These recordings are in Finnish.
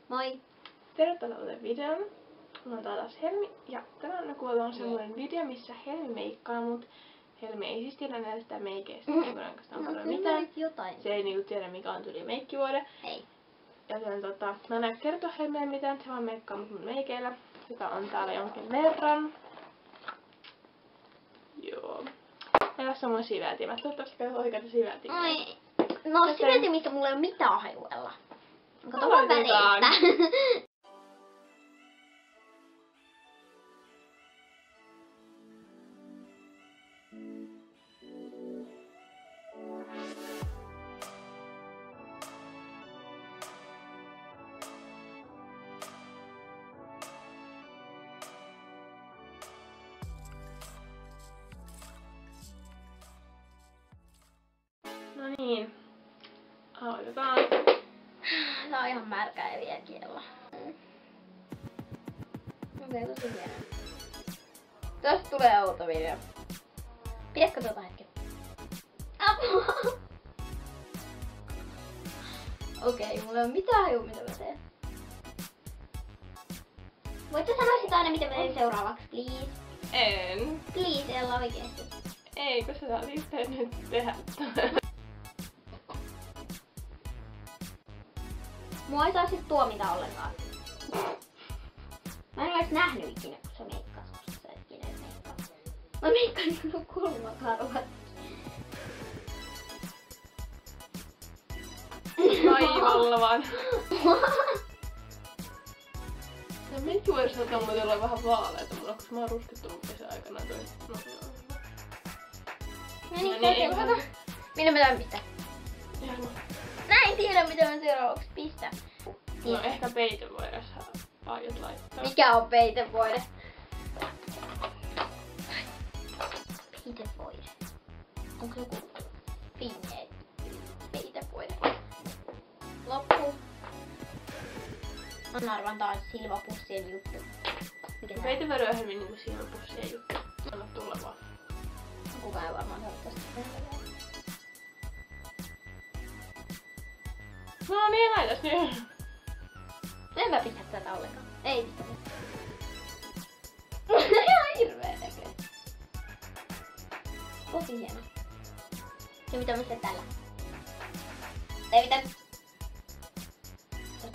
Moi! Tervetuloa uuteen videoon. Mulla on taas Helmi ja tänään me kuullaan semmoinen video, missä Helmi meikkaa mut. Helmi ei siis tiedä näistä meikeistä niinku oikeastaan paljon mitään. Jotain. Se ei niinku tiedä mikä on tyyli meikkivuode. Ei. Joten mä en aio kertoa Helmille mitään, se vaan meikkaa mut mun meikeillä. Sitä on täällä jonkin verran. Joo. Ja tässä on mun siiväätimät. Toivottavasti käytät oikeita siiväätimää. Ai. No siiväätimistä mulla ei oo mitään hajuella. Kato vaan väreistä. No niin. Aloitetaan. Tää on ihan märkä ja vielä kiellä. Okei, tosi hieno. Tästä tulee outo video. Pidätkö tuota hetken? Apua! Okei, mulla ei oo mitään hajua mitä mä teen. Voitko sanoa sitä aina mitä mä teen seuraavaksi, please? En. Please, Ella oikeesti. Ei, kun sä saat itse nyt tehdä. Mua ei saa sit tuomita ollenkaan. Mä en oo edes nähnyt ikinä, kun sä meikkaat, koska sä et ikinä meikkaa. Mä meikkaan niinku kulmakarvat. Aivan vaan. No meikkivuodessa alkaa muuten olla vähän vaaleita mulla, koska mä oon ruskettunut kesän aikana toi. No joo. No niin, kato. Minne mä tämän pistän? Ihan Mä en tiedä mitä mä seuraavaksi pistän. no ehkä peitevuodessa aiot laittaa. Mikä on peitevoide? Peitevoide. Onko joku peitevoide? Loppu. On arvan taas silvapussien juttu. Mikä tää? Peitevuode on helmin niinku silmäpussien juttu. Anna tulla vaan. Kukaan ei varmaan saa tästä tehdä. No niin, laitas nyt. En mä pistä tätä ollenkaan. Ei pistä tätä. Ihan hirveä näköinen. Tosi hieno. Ja mitä mä teen tällä? Ei mitään.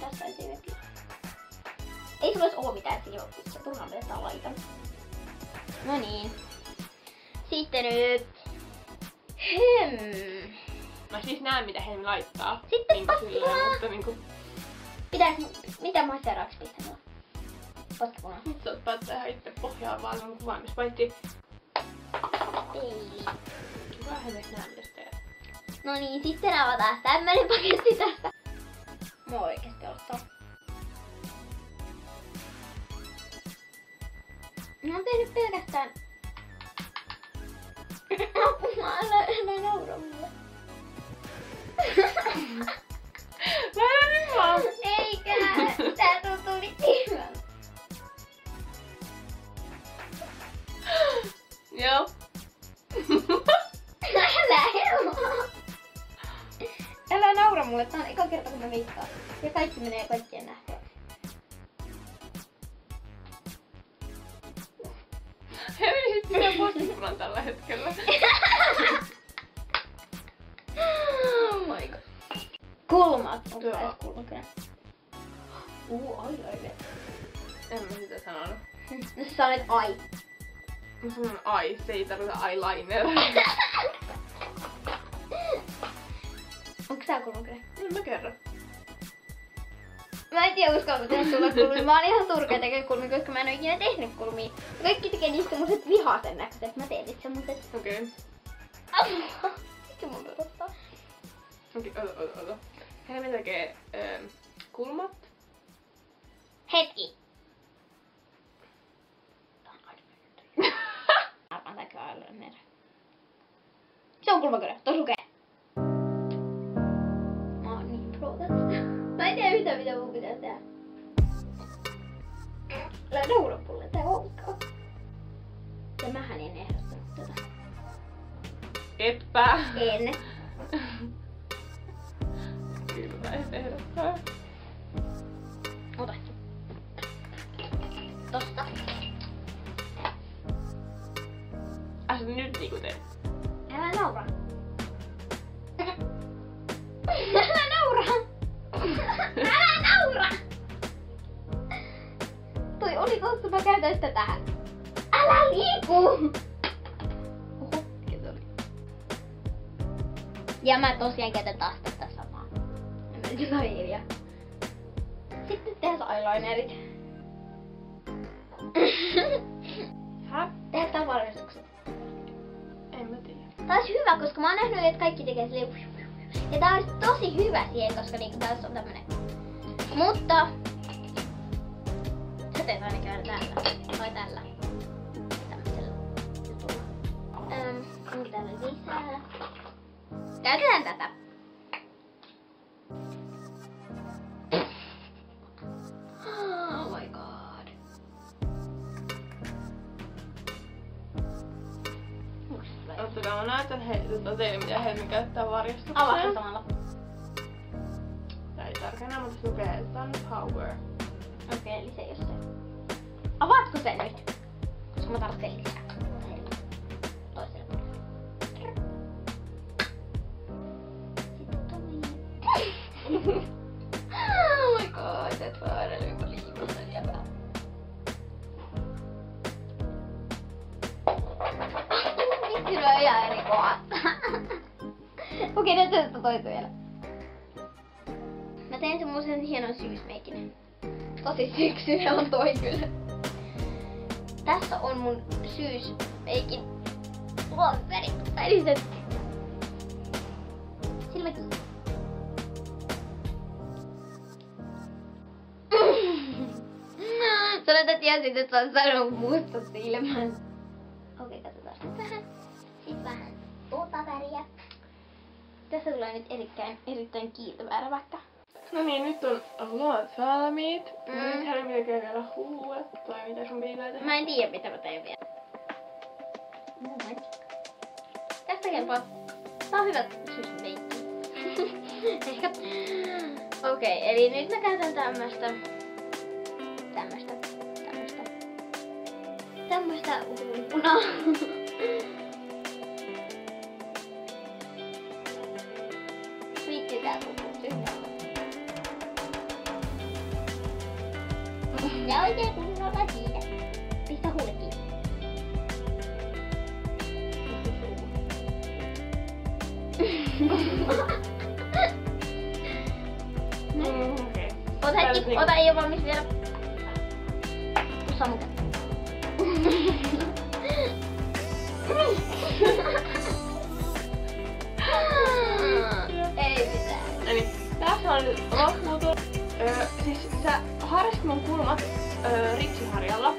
Tässä ei siivetty. Ei sulla edes oo mitään silmäpussia. Turhaan mä tätä laitan. No niin. Sitten nyt. Mä siis näen mitä Helmi laittaa. Sitten niinku silleen, paskaa. mutta niinku... Mitä mä seuraavaksi pistän tuolla? Pastapunaa. Nyt sä oot päättää ihan itse pohjaa vaan mun kuvaamis. Paitsi... Peili. Hyvä Helmi näe mitä sä teet. No niin, sitten avataan tämmönen paketti tästä. Mua oikeesti ottaa. Mä oon tehnyt pelkästään... Apua, älä naura mulle. Lähdä nyt vaan! Eikä! Tää tuntuu niin hyvältä. Joo. Älä helmaa! Älä naura mulle, tää on eka kerta kun mä meikkaan. Ja kaikki menee kaikkien nähtäväksi. Helmi sit pitää postipunan tällä hetkellä. Oh my god. Kulmat. Onko Joo. tää kulmakynä? Ai. En mä sitä sanonut. No sä sanoit ai. Mä sanon ai, se ei tarkoita eyeliner. Onko tää kulmakynä? En mä kerro. Mä en tiedä uskallanko tehdä sulle kulmia. Mä oon ihan turkea tekee kulmia, koska mä en oo ikinä tehnyt kulmia. Kaikki tekee niistä semmoset vihasen näköiset. Mä teen nyt semmoset. Okei. Apua. Mitä mun odottaa? Okei, ota. Helmi tekee kulmat. Hetki. Tää on arvan tääkö eyeliner. Se on kulmakynä. Tos lukee. Mä oon niin pro tästä. Mä en tiedä mitä mun pitää tehdä. Älä naura mulle, tää onkaan. Ja mähän en ehdottanut tätä. Etpä. En. Kyllä et ehdottaa. Helmikuussa mä käytän sitä tähän. Älä liiku! Oho, mikä se oli? Ja mä tosiaan käytän taas tätä samaa. Ja mä nyt hiljaa. Sitten tehdään eyelinerit. Häh? Tehdäänkö tää varjostukset? En mä tiedä. Tää olisi hyvä, koska mä oon nähnyt, että kaikki tekee silleen. Ja tää olisi tosi hyvä siihen, koska niinku tässä on tämmönen. Mutta sä teet aina käydä täällä. Tai tällä. Tämmöisellä jutulla. Onko täällä lisää? Käytetään tätä. Oh my god. Ottakaa, mä näytän teille mitä Helmi käyttää varjostukseen. Avaa samalla. Tää ei tarkana, mutta lukee, että on power. Okei, eli se ei oo se. Avaatko sen nyt? Koska mä tarvitsen lisää. Toiselle puolelle. Sitten toi. Oh my god, et vaan edelleen liimassa vielä. Vitsi, no ihan eri kohdassa. Okei, nyt tästä toista vielä. Mä tein semmosen hienon syysmeikin. Tosi syksyinen on toi kyllä. Tässä on mun syysmeikin väriset. Silmäkin. Sanoit, että tiesit, että sä sanonut mustat silmät. Okei, katsotaan nyt vähän. Sitten vähän tuota väriä. Tässä tulee nyt erittäin kiiltävää räväkkä. No niin, nyt on olot valmiit. Nyt Helmi tekee vielä huulet. Tai mitä sun pitää tehdä? Mä en tiedä mitä mä teen vielä. Tästä kelpaa. Tää on hyvä syysmeikki. Ehkä. Okei, eli nyt mä käytän tämmöstä huulpunaa. Vitsi, tää tuntuu tyhjää. Ja oikein kunnolla siitä. Pistä huulet kiinni. Okei. Ota hetki, ota, ei oo valmis vielä. Saa mun kättä. Ei mitään. Eli tässä on nyt loppuutu. Siis sä harjasit mun kulmat ripsiharjalla.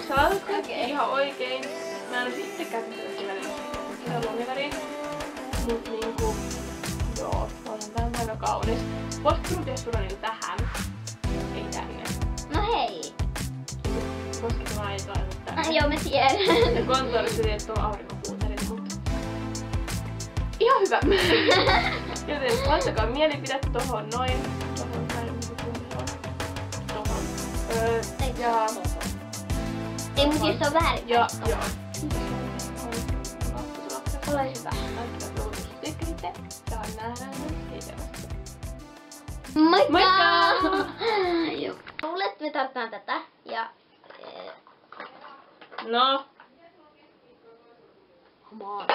Sä laitat kaikki ihan oikein. Mä en oo itsekään tehty sitä lumiväriin. Mut niinku... Joo, on tää aika kaunis. Voisitko sun tehdä niinku tähän? Ei tänne. No hei. Koska mä en laita tänne. Joo, mä tiedän. Ja kontourissa teet tuon aurinkopuuterin, mutta... Ihan hyvä! Joten laittakaa mielipide tohon noin. Tohon näin tuohon. Tohon. Ja... Ei mut jos on väärin. Ja, joo. Ole hyvä. Laittakaa tuohon tykkäsitte. Ja nähdään seuraavassa. Moikka! Moikka! Joo. Luulen, että me tarvitaan tätä. Ja... No. Come on.